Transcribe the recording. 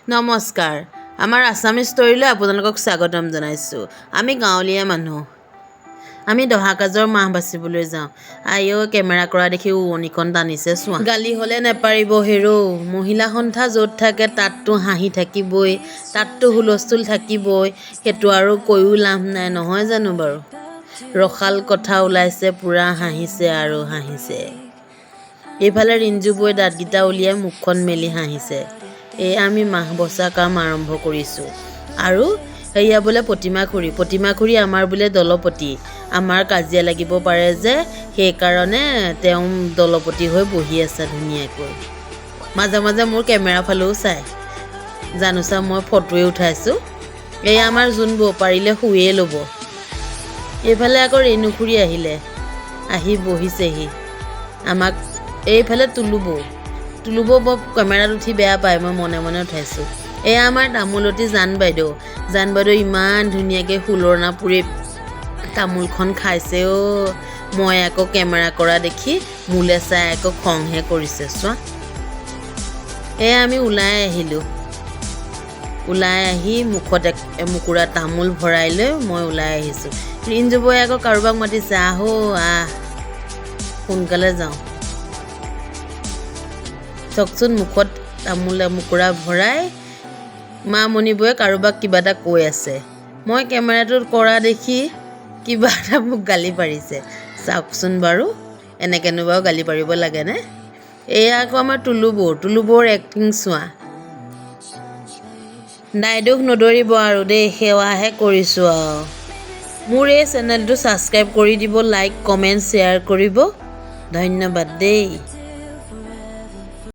নমস্কাৰ আমাৰ আছামী ষ্টৰীলৈ আপোনালোকক স্বাগতম জনাইছোঁ। আমি গাঁৱলীয়া মানুহ, আমি দহা কাজৰ মাহ বাচিবলৈ যাওঁ। আইও কেমেৰা কৰা দেখি উৰণিখন টানিছে চোৱা। গালি হ'লে নেপাৰিব হেৰৌ, মহিলা সন্থা য'ত থাকে তাততো হাঁহি থাকিবই, তাততো হুলস্থুল থাকিবই, সেইটো আৰু কৈও লাভ নাই নহয় জানো বাৰু। ৰসাল কথা ওলাইছে, পূৰা হাঁহিছে আৰু হাঁহিছে। এইফালে ৰিঞ্জু বৈ দাঁতকেইটা উলিয়াই মুখখন মেলি হাঁহিছে। আমি মাহ বচা কাম আৰম্ভ কৰিছোঁ। আৰু সেয়া বোলে প্ৰতিমা খুৰী আমাৰ বোলে দলপতি, আমাৰ কাজিয়া লাগিব পাৰে যে সেইকাৰণে তেওঁ দলপতি হৈ বহি আছে ধুনীয়াকৈ। মাজে মাজে মোৰ কেমেৰা ফালেও চাই, জানোচা মই ফটোৱে উঠাইছোঁ। আমাৰ জোনবৌ পাৰিলে শুয়ে ল'ব। এইফালে আকৌ ৰেণু খুৰী আহিলে, আহি বহিছেহি। আমাক এইফালে তুলু বৌ বৰ কেমেৰাত উঠি বেয়া পায়, মই মনে মনে উঠাইছোঁ। আমাৰ তামোলতী জান বাইদেউ ইমান ধুনীয়াকৈ ফুলৰনা পুৰি তামোলখন খাইছে অ'। মই আকৌ কেমেৰা কৰা দেখি মোলৈ চাই আকৌ খংহে কৰিছে চোৱা। আমি ওলাই আহিলোঁ। ওলাই আহি মুখত এমুকুৰা তামোল ভৰাই লৈ মই ওলাই আহিছোঁ। ৰিঞ্জু বৌয়ে আকৌ কাৰোবাক মাতিছে, আহো আহ সোনকালে যাওঁ। চাওকচোন মুখত তামোল এমুকুৰা ভৰাই মামণি বৌয়ে কাৰোবাক কিবা এটা কৈ আছে। মই কেমেৰাটোত কৰা দেখি কিবা এটা মোক গালি পাৰিছে। চাওকচোন বাৰু, এনেকেনো বাৰু গালি পাৰিব লাগেনে? আকৌ আমাৰ তুলু বৌৰ এক্টিং চোৱা। দাইদেউক নধৰিব আৰু দেই, সেৱাহে কৰিছোঁ আৰু। মোৰ এই চেনেলটো ছাবস্ক্ৰাইব কৰি দিব, লাইক কমেণ্ট শ্বেয়াৰ কৰিব। ধন্যবাদ দেই।